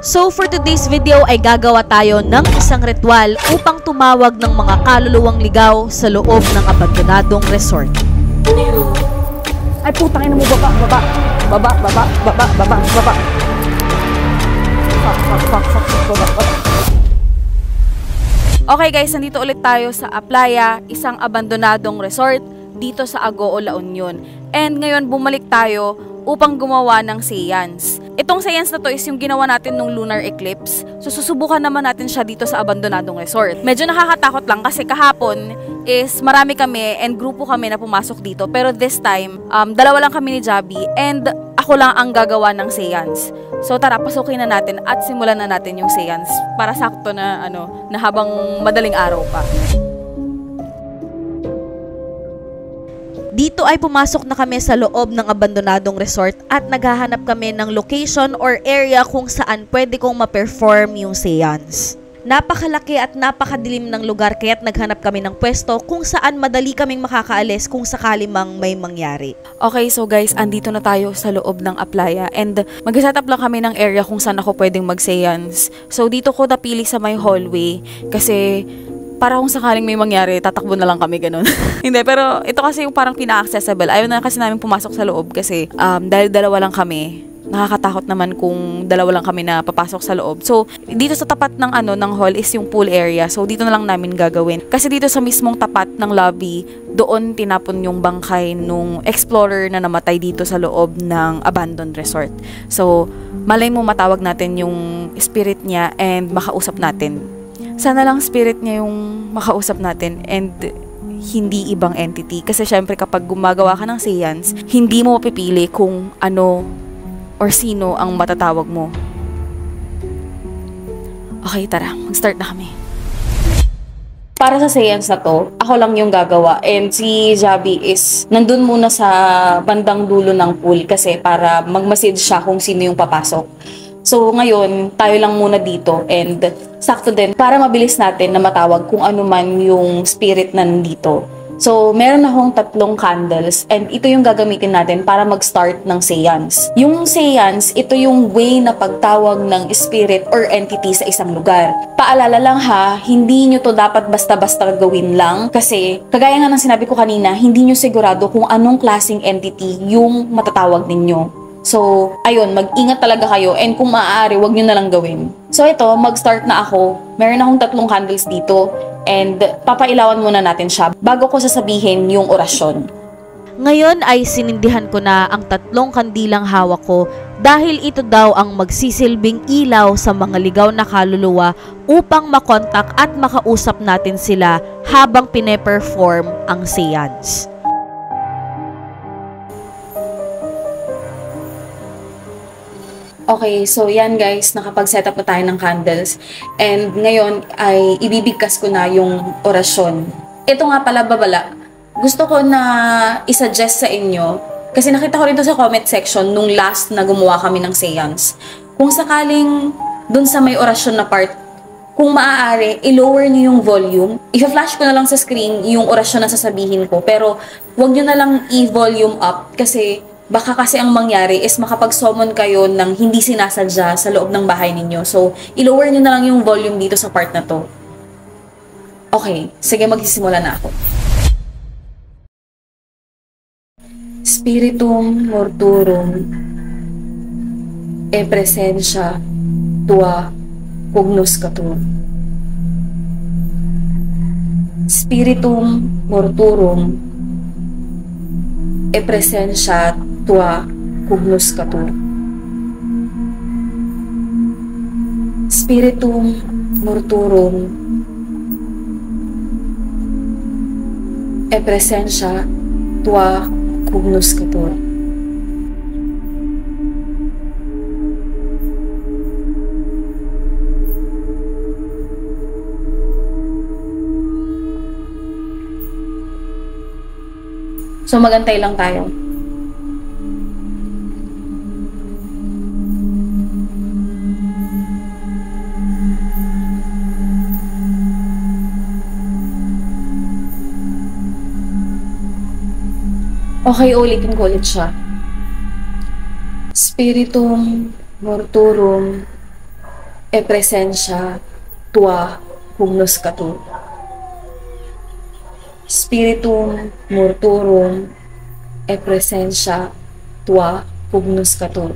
So for today's video ay gagawa tayo ng isang ritual upang tumawag ng mga kaluluwang ligaw sa loob ng abandonadong resort. Ay putang ina mo, baba. Okay guys, nandito ulit tayo sa Aplaya, isang abandonadong resort dito sa Agoo, La Union. And ngayon bumalik tayo upang gumawa ng seance. Itong seance na to is yung ginawa natin nung lunar eclipse. So susubukan naman natin siya dito sa abandonadong resort. Medyo nakakatakot lang kasi kahapon is marami kami and grupo kami na pumasok dito. Pero this time, dalawa lang kami ni Jabi and ako lang ang gagawa ng seance. So tara, pasukin na natin at simulan na natin yung seance para sakto na na habang madaling araw pa. Dito ay pumasok na kami sa loob ng abandonadong resort at naghahanap kami ng location or area kung saan pwede kong ma-perform yung seance. Napakalaki at napakadilim ng lugar kaya't naghanap kami ng pwesto kung saan madali kaming makakaalis kung sakali mang may mangyari. Okay, so guys, andito na tayo sa loob ng Aplaya and mag-set up lang kami ng area kung saan ako pwedeng mag-seance. So dito ko napili sa may hallway kasi para kung sakaling may mangyari, tatakbo na lang kami, ganun. Hindi, pero ito kasi yung parang pina-accessible. Ayaw na kasi namin pumasok sa loob kasi dahil dalawa lang kami, nakakatakot naman kung dalawa lang kami na papasok sa loob. So, dito sa tapat ng ng hall is yung pool area. So, dito na lang namin gagawin. Kasi dito sa mismong tapat ng lobby, doon tinapon yung bangkay nung explorer na namatay dito sa loob ng abandoned resort. So, malay mo matawag natin yung spirit niya and makausap natin. Sana lang spirit niya yung makausap natin and hindi ibang entity. Kasi syempre kapag gumagawa ka ng seance, hindi mo mapipili kung ano or sino ang matatawag mo. Okay, tara. Mag-start na kami. Para sa seance na to, ako lang yung gagawa and si Jabi is nandun muna sa bandang dulo ng pool kasi para mag-massage siya kung sino yung papasok. So ngayon, tayo lang muna dito and sakto din para mabilis natin na matawag kung ano man yung spirit na nandito. So meron akong 3 candles and ito yung gagamitin natin para mag-start ng seance. Yung seance, ito yung way na pagtawag ng spirit or entity sa isang lugar. Paalala lang ha, hindi nyo to dapat basta-basta gawin lang kasi kagaya nga ng sinabi ko kanina, hindi nyo sigurado kung anong klaseng entity yung matatawag ninyo. So, ayun, mag-ingat talaga kayo and kung maaari, wag nyo na lang gawin. So ito, mag-start na ako. Meron akong 3 candles dito and papailawan muna natin siya bago ko sasabihin yung orasyon. Ngayon ay sinindihan ko na ang 3 kandilang hawak ko dahil ito daw ang magsisilbing ilaw sa mga ligaw na kaluluwa upang makontak at makausap natin sila habang pine-perform ang seance. Okay, so yan guys, nakapag-set up na tayo ng candles. And ngayon ay ibibigkas ko na yung orasyon. Ito nga pala, babala. Gusto ko na isuggest sa inyo, kasi nakita ko rin to sa comment section nung last na gumawa kami ng seance. Kung sakaling dun sa may orasyon na part, kung maaari, i-lower niyo yung volume. I-flash ko na lang sa screen yung orasyon na sasabihin ko. Pero wag nyo na lang i-volume up kasi baka kasi ang mangyari is makapag-summon kayo ng hindi sinasadya sa loob ng bahay ninyo. So, i-lower nyo na lang yung volume dito sa part na to. Okay, sige, magsisimula na ako. Spiritum morturum e presentia tua cognoscatur. Spiritum morturum e presentia tua cognoscatur. Spiritum morturum e presentia tua cognoscatur. So magantay lang tayo. Okay, ulitin ko ulit siya. Spiritum morturum e presensya tua hugnoscatur. Spiritum mortuorum e presensya tua hugnoscatur.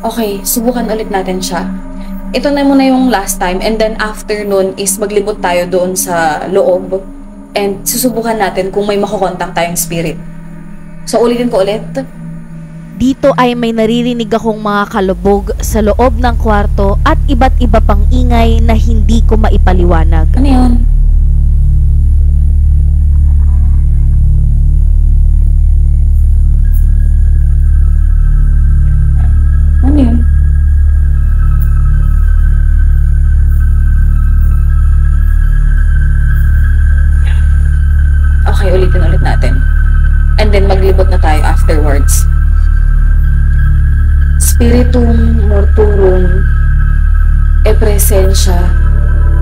Okay, subukan ulit natin siya. Ito na muna yung last time, and then after nun is maglibot tayo doon sa loob and susubukan natin kung may makukontakt tayong spirit. So ulitin ko ulit. Dito ay may naririnig akong mga kalubog sa loob ng kwarto at iba't iba pang ingay na hindi ko maipaliwanag. Ano yun? Ano yun? Okay, ulitin ulit natin. And then maglibot na tayo afterwards. Spiritum mortuorum e presensya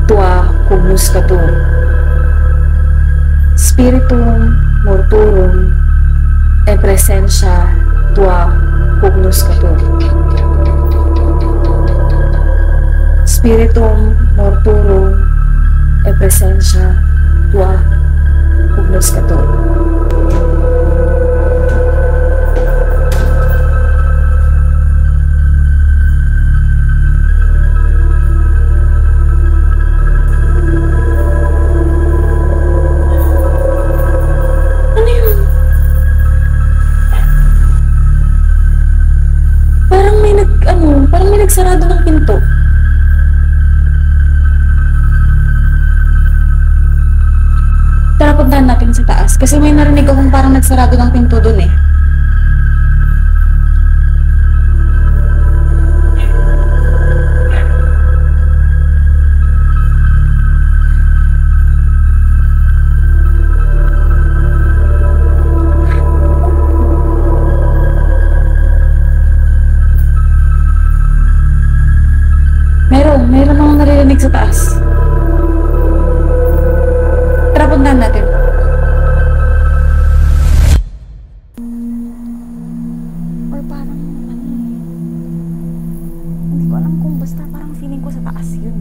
tua hugnoscatur. Spiritum mortuorum e presensya tua hugnoscatur. Spiritum mortuorum e presensya tua hugnoscatur. Ano yun? Parang may nagsarado ng pinto. Tara, puntahan natin sa taas. Kasi may narinig akong parang nagsarado ng pinto dun eh. Meron akong naririnig sa taas. Tara, puntahan natin. Or parang, hindi ko alam kung basta parang feeling ko sa taas yun.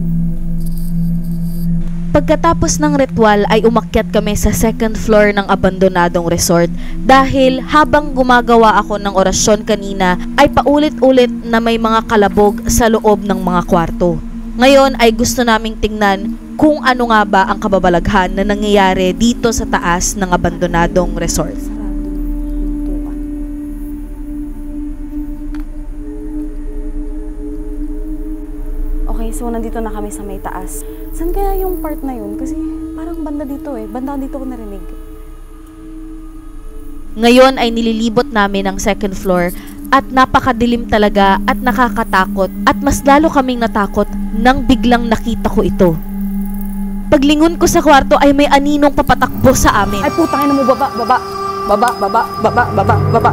Pagkatapos ng ritual ay umakyat kami sa second floor ng abandonadong resort dahil habang gumagawa ako ng orasyon kanina ay paulit-ulit na may mga kalabog sa loob ng mga kwarto. Ngayon ay gusto naming tingnan kung ano nga ba ang kababalaghan na nangyayari dito sa taas ng abandonadong resort. Okay, so nandito na kami sa may taas. Saan kaya yung part na yun? Kasi parang banda dito eh. Banda dito ko narinig. Ngayon ay nililibot namin ang second floor at napakadilim talaga at nakakatakot at mas lalo kaming natakot nang biglang nakita ko ito. Paglingon ko sa kwarto ay may aninong papatakbo sa amin. Ay putang ina mo, baba. Fuck, baba. Ina mo, baba.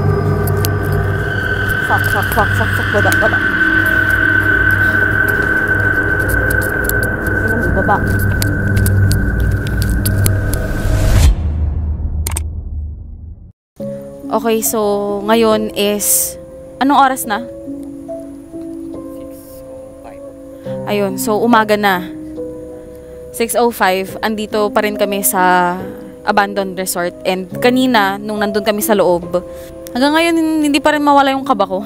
Okay, so ngayon is anong oras na? 6:05. Ayun, so umaga na. 6:05, andito pa rin kami sa abandoned resort. And kanina, nung nandun kami sa loob, hanggang ngayon hindi pa rin mawala yung kaba ko.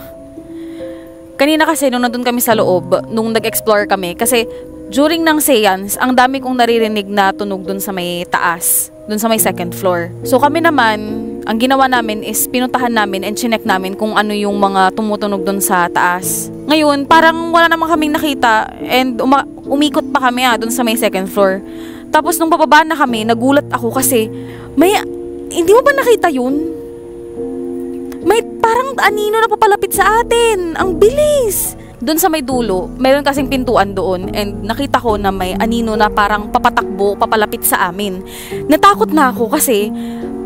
Kanina kasi nung nandun kami sa loob, nung nag-explore kami, kasi during ng seance, ang dami kong naririnig na tunog dun sa may taas, dun sa may second floor. So kami naman, ang ginawa namin is pinuntahan namin and chinek namin kung ano yung mga tumutunog dun sa taas. Ngayon, parang wala namang kaming nakita and umikot pa kami dun sa may second floor. Tapos nung bababa na kami, nagulat ako kasi hindi mo ba nakita yun? May parang anino na papalapit sa atin. Ang bilis. Doon sa may dulo, meron kasing pintuan doon and nakita ko na may anino na parang papatakbo, papalapit sa amin. Natakot na ako kasi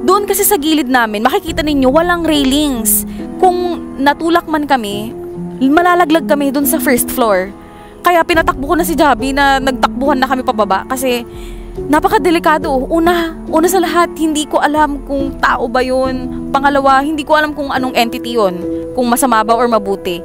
doon kasi sa gilid namin, makikita ninyo walang railings. Kung natulak man kami, malalaglag kami doon sa first floor. Kaya pinatakbo ko na si Javi na nagtakbuhan na kami pababa kasi napakadelikado. Una sa lahat, hindi ko alam kung tao ba yun. Pangalawa, hindi ko alam kung anong entity yun, kung masama ba or mabuti.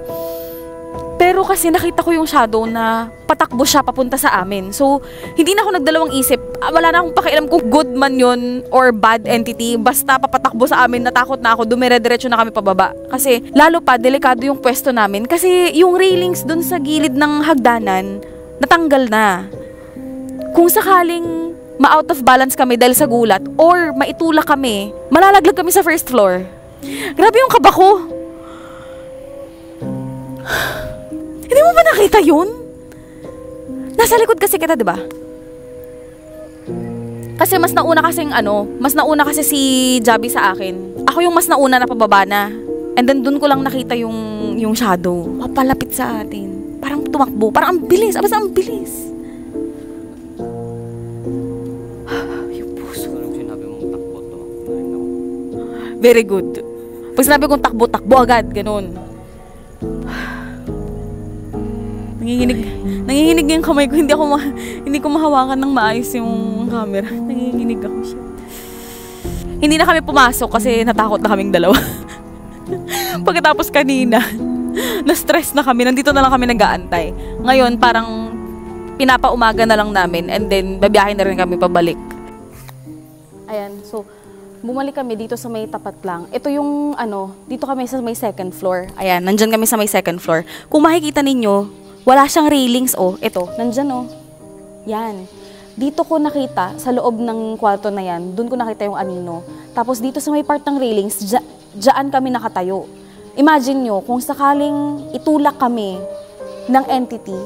Pero kasi nakita ko yung shadow na patakbo siya papunta sa amin. So, hindi na ako nagdalawang isip. Wala na akong pakialam kung good man yun or bad entity. Basta papatakbo sa amin, natakot na ako, dumire-diretso na kami pababa. Kasi lalo pa, delikado yung pwesto namin. Kasi yung railings dun sa gilid ng hagdanan, natanggal na. Kung sakaling ma-out of balance kami dahil sa gulat or maitulak kami, malalaglag kami sa first floor. Grabe yung kaba ko. Hindi mo ba nakita yun? Nasa likod kasi kita, di ba? Kasi mas nauna kasi si Javi sa akin. Ako yung mas nauna na pababa na. And then dun ko lang nakita yung shadow. Papalapit sa atin. Parang tumakbo. Parang ang bilis. Basta ang bilis. Yung puso. Very good. Pag sinabi kong takbo agad. Ganun. Nanginginig yung kamay ko. Hindi ko mahawakan ng maayos yung camera. Nanginginig ako siya. Hindi na kami pumasok kasi natakot na kaming dalawa. Pagkatapos kanina, na-stress na kami. Nandito na lang kami nag-aantay. Ngayon, parang pinapaumaga na lang namin and then babiyahin na rin kami pabalik. Ayan, so bumalik kami dito sa may tapat lang. Ito yung dito kami sa may second floor. Ayan, nandyan kami sa may second floor. Kung makikita ninyo, wala siyang railings, ito, nandyan yan. Dito ko nakita, sa loob ng kwarto na yan, doon ko nakita yung anino. Tapos dito sa may part ng railings, dyan kami nakatayo. Imagine nyo, kung sakaling itulak kami ng entity,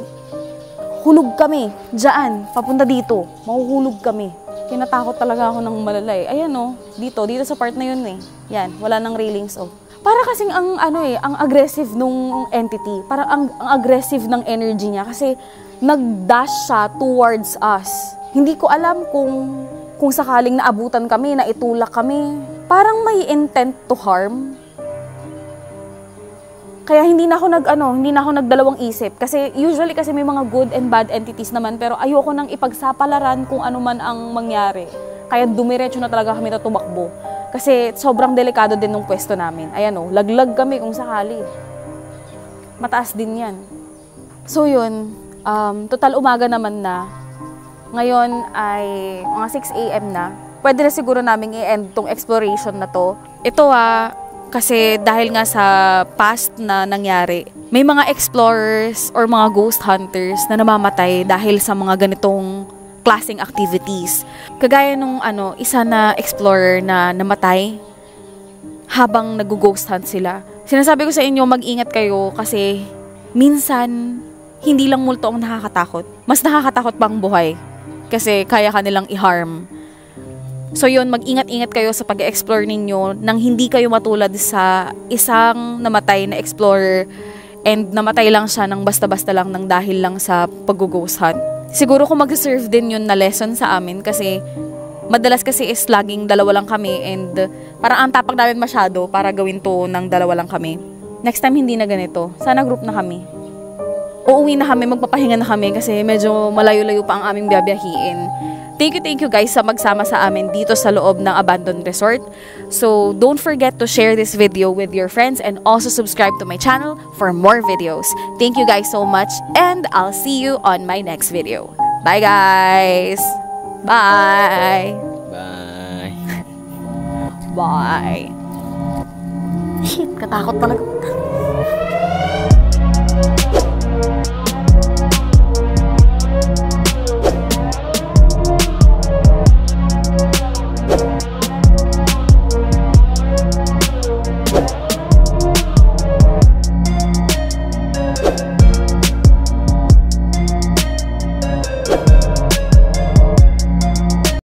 hulog kami, dyan, papunta dito, mahuhulog kami. Kinatakot talaga ako ng malalay. Ayan dito sa part na yun Yan, wala nang railings Para kasing ang aggressive nung entity. Parang ang aggressive ng energy niya kasi nag-dash siya towards us. Hindi ko alam kung sakaling naabutan kami, naitulak kami. Parang may intent to harm. Kaya hindi na ako nagdalawang isip kasi usually kasi may mga good and bad entities naman pero ayoko nang ipagsapalaran kung ano man ang mangyari. Kaya dumiretso na talaga kami na tumakbo. Kasi sobrang delikado din ng pwesto namin. Ayan laglag kami kung sakali. Mataas din yan. So yun, total umaga naman na. Ngayon ay mga 6 AM na. Pwede na siguro namin i-end tong exploration na to. Ito kasi dahil nga sa past na nangyari, may mga explorers or mga ghost hunters na namamatay dahil sa mga ganitong klaseng activities. Kagaya nung isa na explorer na namatay habang nag-ghost hunt sila. Sinasabi ko sa inyo, mag-ingat kayo kasi minsan hindi lang multo ang nakakatakot. Mas nakakatakot pa ang buhay kasi kaya kanilang i-harm. So yun, mag-ingat-ingat kayo sa pag-explore ninyo nang hindi kayo matulad sa isang namatay na explorer and namatay lang siya ng basta-basta lang ng dahil lang sa pag-ghost hunt. Siguro kung mag-serve din yun na lesson sa amin kasi madalas kasi is laging dalawa lang kami and parang ang tapang namin masyado para gawin to ng dalawa lang kami. Next time hindi na ganito. Sana group na kami. Uuwi na kami, magpapahinga na kami kasi medyo malayo-layo pa ang aming biyabiyahiin. Thank you guys sa magsama sa amin dito sa loob ng abandoned resort. So don't forget to share this video with your friends and also subscribe to my channel for more videos. Thank you guys so much and I'll see you on my next video. Bye guys! Bye! Bye! Bye! Shit, katakot talaga.